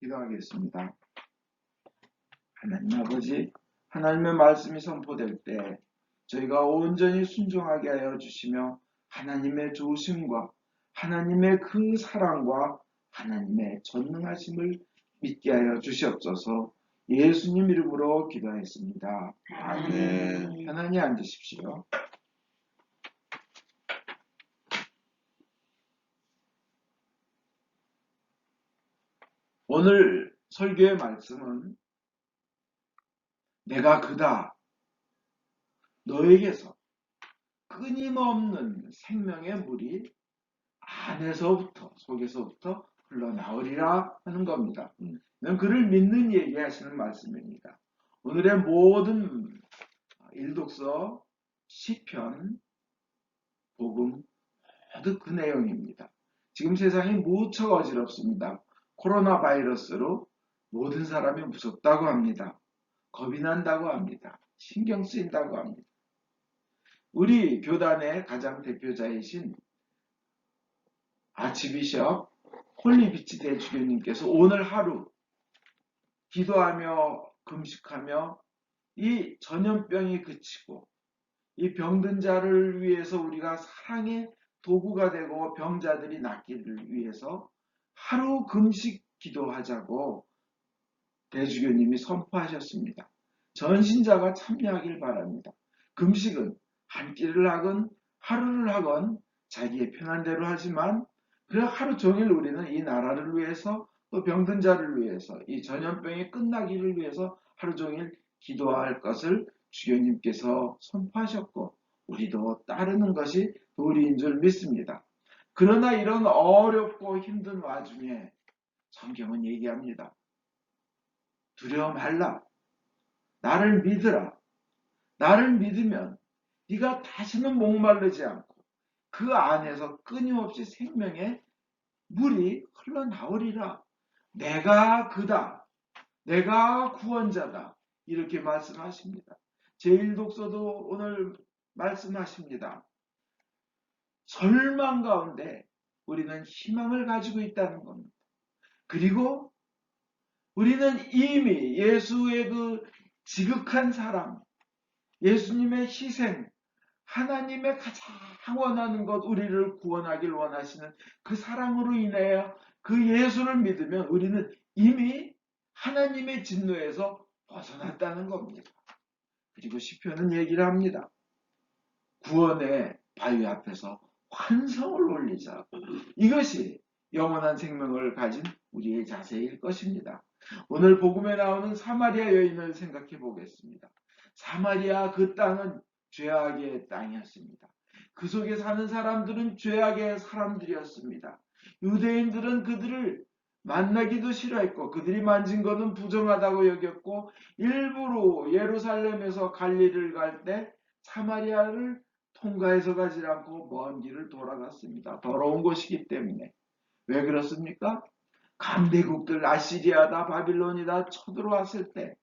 기도하겠습니다. 하나님 아버지, 하나님의 말씀이 선포될 때 저희가 온전히 순종하게 하여 주시며 하나님의 조심과 하나님의 그 사랑과 하나님의 전능하심을 믿게 하여 주시옵소서. 예수님 이름으로 기도했습니다. 아멘. 편안히 앉으십시오. 오늘 설교의 말씀은 내가 그다, 너에게서 끊임없는 생명의 물이 안에서부터 속에서부터 흘러나오리라 하는 겁니다. 그를 믿는 얘기하시는 말씀입니다. 오늘의 모든 일독서, 시편, 복음 모두 그 내용입니다. 지금 세상이 무척 어지럽습니다. 코로나 바이러스로 모든 사람이 무섭다고 합니다. 겁이 난다고 합니다. 신경 쓰인다고 합니다. 우리 교단의 가장 대표자이신 아치비숍 홀리비치 대주교님께서 오늘 하루 기도하며 금식하며 이 전염병이 그치고 이 병든 자를 위해서 우리가 사랑의 도구가 되고 병자들이 낫기를 위해서 하루 금식 기도하자고 대주교님이 선포하셨습니다. 전신자가 참여하길 바랍니다. 금식은 한 끼를 하건 하루를 하건 자기의 편한 대로 하지만 그래 하루 종일 우리는 이 나라를 위해서 또 병든 자를 위해서 이 전염병이 끝나기를 위해서 하루 종일 기도할 것을 주교님께서 선포하셨고 우리도 따르는 것이 도리인 줄 믿습니다. 그러나 이런 어렵고 힘든 와중에 성경은 얘기합니다. 두려워 말라. 나를 믿으라. 나를 믿으면 네가 다시는 목마르지 않고 그 안에서 끊임없이 생명의 물이 흘러나오리라. 내가 그다. 내가 구원자다. 이렇게 말씀하십니다. 제1독서도 오늘 말씀하십니다. 절망 가운데 우리는 희망을 가지고 있다는 겁니다. 그리고 우리는 이미 예수의 그 지극한 사랑, 예수님의 희생, 하나님의 가장 원하는 것, 우리를 구원하길 원하시는 그 사랑으로 인하여 그 예수를 믿으면 우리는 이미 하나님의 진노에서 벗어났다는 겁니다. 그리고 시편은 얘기를 합니다. 구원의 바위 앞에서 환성을 올리자. 이것이 영원한 생명을 가진 우리의 자세일 것입니다. 오늘 복음에 나오는 사마리아 여인을 생각해 보겠습니다. 사마리아 그 땅은 죄악의 땅이었습니다. 그 속에 사는 사람들은 죄악의 사람들이었습니다. 유대인들은 그들을 만나기도 싫어했고 그들이 만진 것은 부정하다고 여겼고 일부러 예루살렘에서 갈릴리를 갈 때 사마리아를 통과해서 가지 않고 먼 길을 돌아갔습니다. 더러운 곳이기 때문에. 왜 그렇습니까? 강대국들 아시리아다 바빌론이다 쳐들어왔을 때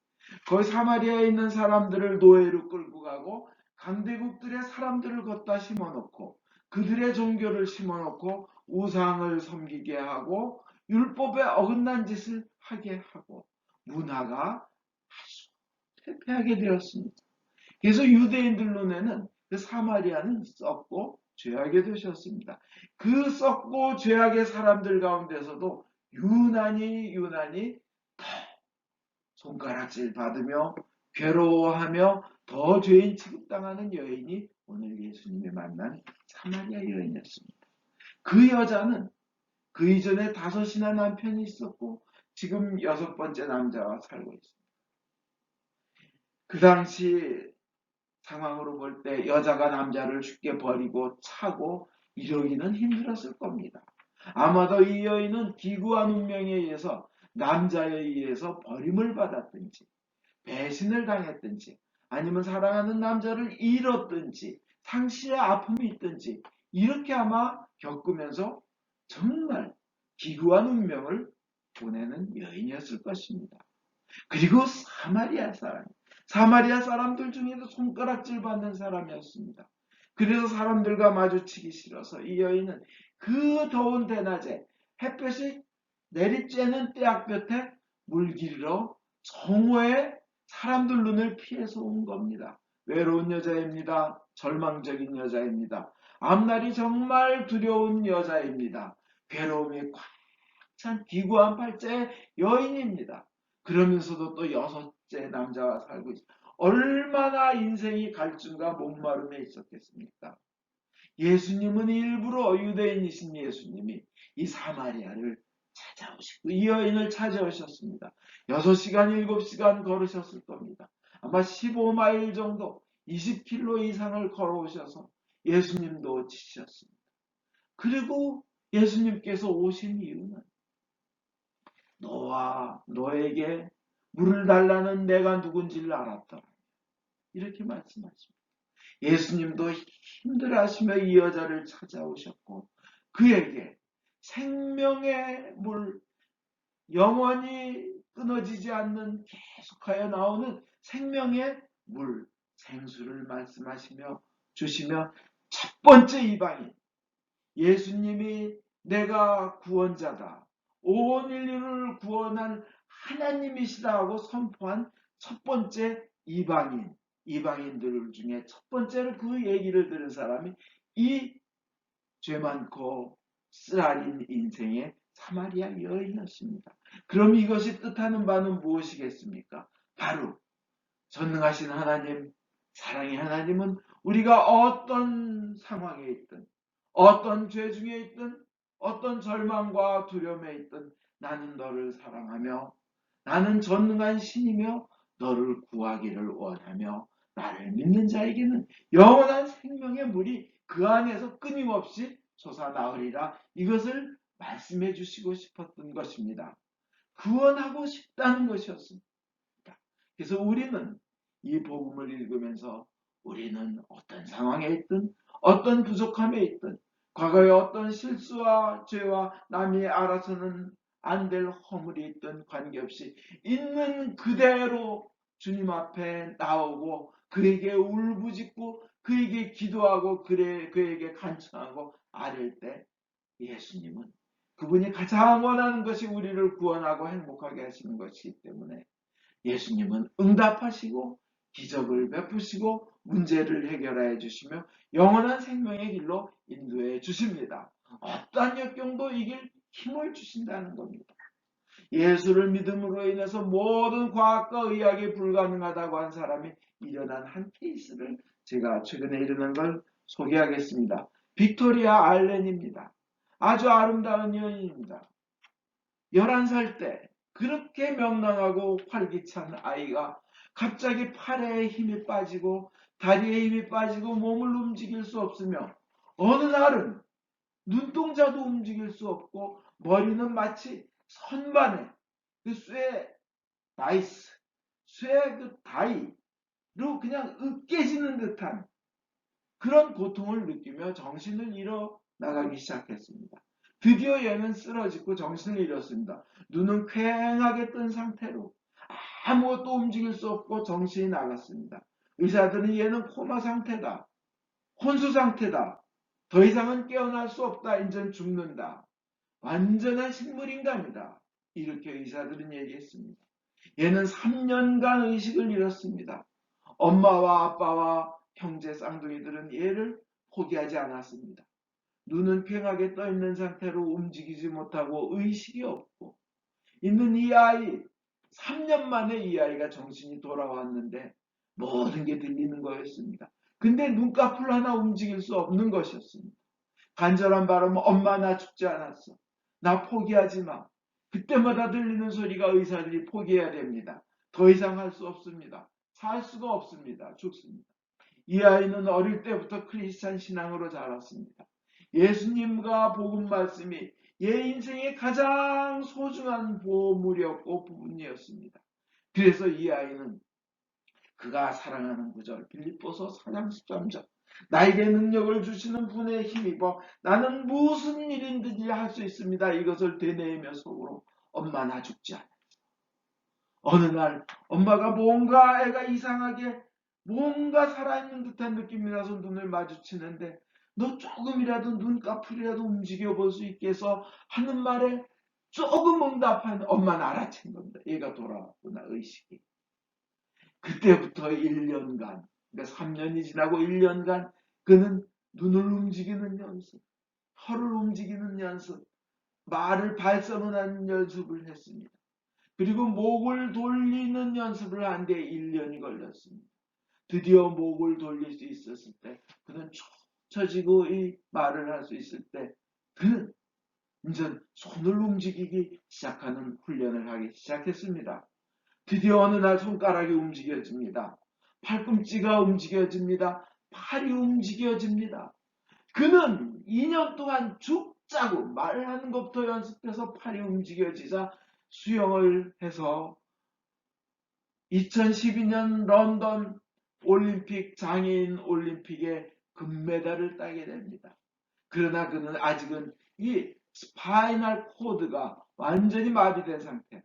거기 사마리아에 있는 사람들을 노예로 끌고 가고 강대국들의 사람들을 걷다 심어놓고 그들의 종교를 심어놓고 우상을 섬기게 하고 율법에 어긋난 짓을 하게 하고 문화가 아주 폐폐하게 되었습니다. 그래서 유대인들 눈에는 그 사마리아는 썩고 죄악의 도시였습니다. 그 썩고 죄악의 사람들 가운데서도 유난히 더 손가락질 받으며 괴로워하며 더 죄인 취급당하는 여인이 오늘 예수님이 만난 사마리아 여인이었습니다. 그 여자는 그 이전에 5이나 남편이 있었고 지금 6번째 남자와 살고 있습니다. 그 당시 상황으로 볼 때 여자가 남자를 쉽게 버리고 차고 이러기는 힘들었을 겁니다. 아마도 이 여인은 기구한 운명에 의해서 남자에 의해서 버림을 받았든지 배신을 당했든지 아니면 사랑하는 남자를 잃었든지 상실의 아픔이 있든지 이렇게 아마 겪으면서 정말 기구한 운명을 보내는 여인이었을 것입니다. 그리고 사마리아 사람들 중에도 손가락질 받는 사람이었습니다. 그래서 사람들과 마주치기 싫어서 이 여인은 그 더운 대낮에 햇볕이 내리쬐는 떼약볕에 물길이러 정오에 사람들 눈을 피해서 온 겁니다. 외로운 여자입니다. 절망적인 여자입니다. 앞날이 정말 두려운 여자입니다. 괴로움이 꽉 찬 기구한 팔자의 여인입니다. 그러면서도 또 여섯째 남자와 살고 있습니다. 얼마나 인생이 갈증과 목마름에 있었겠습니까? 예수님은 일부러 유대인이신 예수님이 이 사마리아를 찾아오시고 이 여인을 찾아오셨습니다. 6시간, 7시간 걸으셨을 겁니다. 아마 15마일 정도, 20km 이상을 걸어오셔서 예수님도 지셨습니다. 그리고 예수님께서 오신 이유는 너와 너에게 물을 달라는 내가 누군지를 알았더라. 이렇게 말씀하십니다. 예수님도 힘들어하시며 이 여자를 찾아오셨고 그에게 생명의 물, 영원히 끊어지지 않는 계속하여 나오는 생명의 물, 생수를 말씀하시며 주시며 첫 번째 이방인, 예수님이 내가 구원자다, 온 인류를 구원한 하나님이시다 하고 선포한 첫 번째 이방인들 중에 첫 번째로 그 얘기를 들은 사람이 이 죄 많고 쓰라린 인생의 사마리아 여인이었습니다. 그럼 이것이 뜻하는 바는 무엇이겠습니까? 바로 전능하신 하나님, 사랑의 하나님은 우리가 어떤 상황에 있든 어떤 죄 중에 있든 어떤 절망과 두려움에 있든 나는 너를 사랑하며 나는 전능한 신이며 너를 구하기를 원하며 나를 믿는 자에게는 영원한 생명의 물이 그 안에서 끊임없이 솟아나으리라. 이것을 말씀해 주시고 싶었던 것입니다. 구원하고 싶다는 것이었습니다. 그래서 우리는 이 복음을 읽으면서 우리는 어떤 상황에 있든 어떤 부족함에 있든 과거에 어떤 실수와 죄와 남이 알아서는 안 될 허물이 있든 관계없이 있는 그대로 주님 앞에 나오고 그에게 울부짖고 그에게 기도하고 그에게 간청하고 아뢰을 때 예수님은 그분이 가장 원하는 것이 우리를 구원하고 행복하게 하시는 것이기 때문에 예수님은 응답하시고 기적을 베푸시고 문제를 해결해 주시며 영원한 생명의 길로 인도해 주십니다. 어떠한 역경도 이길 힘을 주신다는 겁니다. 예수를 믿음으로 인해서 모든 과학과 의학이 불가능하다고 한 사람이 일어난 한 케이스를 제가 최근에 일어난 걸 소개하겠습니다. 빅토리아 알렌입니다. 아주 아름다운 여인입니다. 11살 때 그렇게 명랑하고 활기찬 아이가 갑자기 팔에 힘이 빠지고 다리에 힘이 빠지고 몸을 움직일 수 없으며 어느 날은 눈동자도 움직일 수 없고 머리는 마치 선반에 그 쇠 그 다이로 그냥 으깨지는 듯한 그런 고통을 느끼며 정신을 잃어 나가기 시작했습니다. 드디어 얘는 쓰러지고 정신을 잃었습니다. 눈은 퀭하게 뜬 상태로 아무것도 움직일 수 없고 정신이 나갔습니다. 의사들은 얘는 코마 상태다. 혼수 상태다. 더 이상은 깨어날 수 없다. 인전 죽는다. 완전한 식물인간이다. 이렇게 의사들은 얘기했습니다. 얘는 3년간 의식을 잃었습니다. 엄마와 아빠와 형제 쌍둥이들은 얘를 포기하지 않았습니다. 눈은 퀭하게 떠있는 상태로 움직이지 못하고 의식이 없고 있는 이 아이, 3년 만에 이 아이가 정신이 돌아왔는데 모든 게 들리는 거였습니다. 근데 눈꺼풀 하나 움직일 수 없는 것이었습니다. 간절한 바람은 엄마 나 죽지 않았어. 나 포기하지 마. 그때마다 들리는 소리가 의사들이 포기해야 됩니다. 더 이상 할 수 없습니다. 살 수가 없습니다. 죽습니다. 이 아이는 어릴 때부터 크리스찬 신앙으로 자랐습니다. 예수님과 복음 말씀이 얘 인생의 가장 소중한 보물이었고 부분이었습니다. 그래서 이 아이는 그가 사랑하는 구절 빌립보서 4장 13절 나에게 능력을 주시는 분의 힘입어 나는 무슨 일인든지 할 수 있습니다. 이것을 되뇌이며 속으로 엄마 나 죽지 않아. 어느 날 엄마가 뭔가 애가 이상하게 뭔가 살아있는 듯한 느낌이 나서 눈을 마주치는데 너 조금이라도 눈꺼풀이라도 움직여 볼 수 있게 해서 하는 말에 조금 응답한 엄마는 알아챈 겁니다. 얘가 돌아왔구나, 의식이. 그때부터 1년간, 그러니까 3년이 지나고 1년간 그는 눈을 움직이는 연습, 혀를 움직이는 연습, 말을 발성하는 연습을 했습니다. 그리고 목을 돌리는 연습을 하는데 1년이 걸렸습니다. 드디어 목을 돌릴 수 있었을 때, 그는 축 처지고 이 말을 할 수 있을 때, 그는 이제 손을 움직이기 시작하는 훈련을 하기 시작했습니다. 드디어 어느 날 손가락이 움직여집니다. 팔꿈치가 움직여집니다. 팔이 움직여집니다. 그는 2년 동안 죽자고 말하는 것부터 연습해서 팔이 움직여지자 수영을 해서 2012년 런던 올림픽 장애인 올림픽에 금메달을 따게 됩니다. 그러나 그는 아직은 이 스파이널 코드가 완전히 마비된 상태.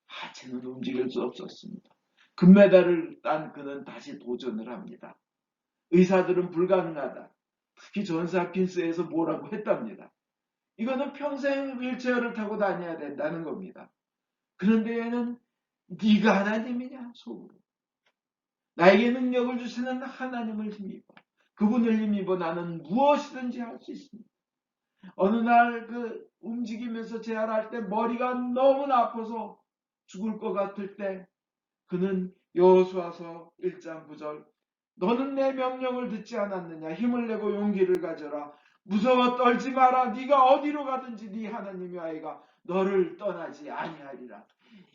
하체는 움직일 수 없었습니다. 금메달을 딴 그는 다시 도전을 합니다. 의사들은 불가능하다. 특히 존스 홉킨스에서 뭐라고 했답니다. 이거는 평생 휠체어를 타고 다녀야 된다는 겁니다. 그런데 얘는 네가 하나님이냐 속으로. 나에게 능력을 주시는 하나님을 힘입어. 그분을 힘입어 나는 무엇이든지 할 수 있습니다. 어느 날 그 움직이면서 재활할 때 머리가 너무나 아파서 죽을 것 같을 때 그는 여호수아서 1장 9절 너는 내 명령을 듣지 않았느냐 힘을 내고 용기를 가져라 무서워 떨지 마라 네가 어디로 가든지 네 하나님의 아이가 너를 떠나지 아니하리라.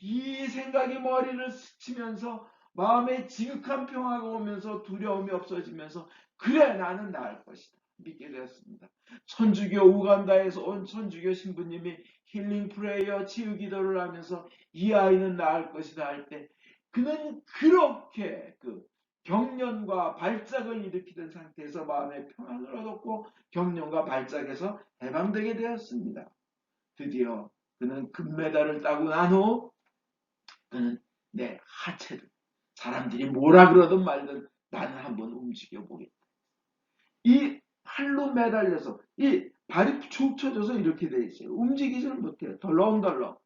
이 생각이 머리를 스치면서 마음에 지극한 평화가 오면서 두려움이 없어지면서 그래 나는 나을 것이다 믿게 되었습니다. 천주교 우간다에서 온 천주교 신부님이 힐링 프레이어 치유 기도를 하면서 이 아이는 나을 것이다 할 때 그는 그렇게 그 경련과 발작을 일으키던 상태에서 마음의 평안을 얻었고 경련과 발작에서 해방되게 되었습니다. 드디어 그는 금메달을 따고 난 후 그는 내 하체를 사람들이 뭐라 그러든 말든 나는 한번 움직여 보겠다. 이 팔로 매달려서 이 발이 축 처져서 이렇게 돼 있어요. 움직이지를 못해요. 덜렁덜렁.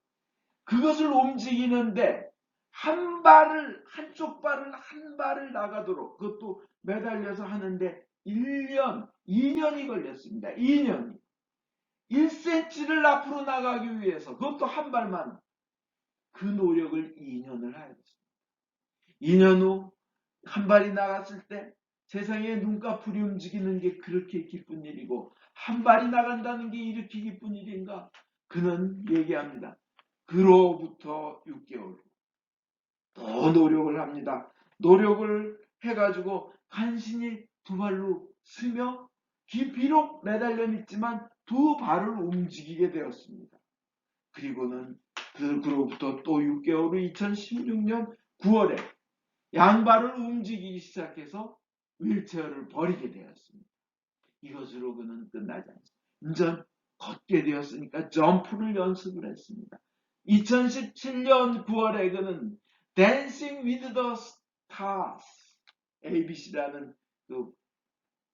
그것을 움직이는데 한쪽 발을 한 발을 나가도록 그것도 매달려서 하는데 1년, 2년이 걸렸습니다. 2년이. 1cm를 앞으로 나가기 위해서 그것도 한 발만 그 노력을 2년을 하였습니다. 2년 후 한 발이 나갔을 때 세상에 눈꺼풀이 움직이는 게 그렇게 기쁜 일이고 한 발이 나간다는 게 이렇게 기쁜 일인가? 그는 얘기합니다. 그로부터 6개월 더 노력을 합니다. 노력을 해가지고 간신히 두 발로 쓰며 비록 매달려 있지만 두 발을 움직이게 되었습니다. 그리고는 그로부터 또 6개월 후 2016년 9월에 양발을 움직이기 시작해서 휠체어를 버리게 되었습니다. 이것으로 그는 끝나지 않습니다. 이제 걷게 되었으니까 점프를 연습을 했습니다. 2017년 9월에 그는 Dancing with the Stars ABC라는 그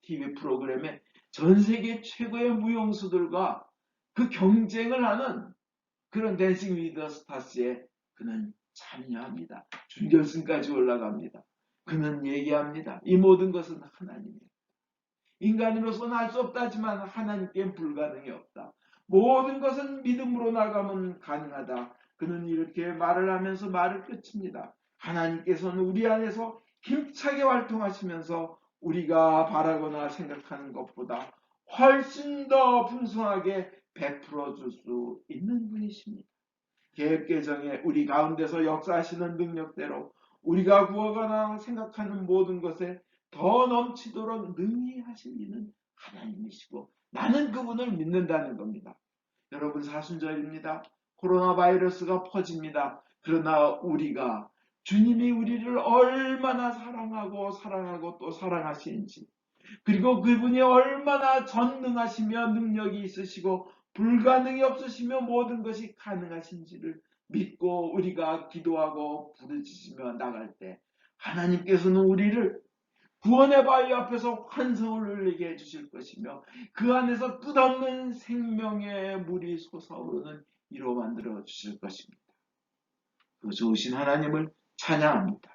TV 프로그램에 전 세계 최고의 무용수들과 그 경쟁을 하는 그런 댄싱 위드 더 스타스에 그는 참여합니다. 준결승까지 올라갑니다. 그는 얘기합니다. 이 모든 것은 하나님이에요. 인간으로서는 할 수 없다지만 하나님께는 불가능이 없다. 모든 것은 믿음으로 나가면 가능하다. 그는 이렇게 말을 하면서 말을 끝입니다. 하나님께서는 우리 안에서 힘차게 활동하시면서 우리가 바라거나 생각하는 것보다 훨씬 더 풍성하게 베풀어 줄 수 있는 분이십니다. 계획계정에 우리 가운데서 역사하시는 능력대로 우리가 구하거나 생각하는 모든 것에 더 넘치도록 능히 하실 이는 하나님이시고 나는 그분을 믿는다는 겁니다. 여러분 사순절입니다. 코로나 바이러스가 퍼집니다. 그러나 우리가 주님이 우리를 얼마나 사랑하고 또 사랑하시는지 그리고 그분이 얼마나 전능하시며 능력이 있으시고 불가능이 없으시며 모든 것이 가능하신지를 믿고 우리가 기도하고 부르짖으며 나갈 때 하나님께서는 우리를 구원의 바위 앞에서 환성을 울리게 해주실 것이며 그 안에서 끝없는 생명의 물이 솟아오르는 이루어 만들어 주실 것입니다. 그 좋으신 하나님을 찬양합니다.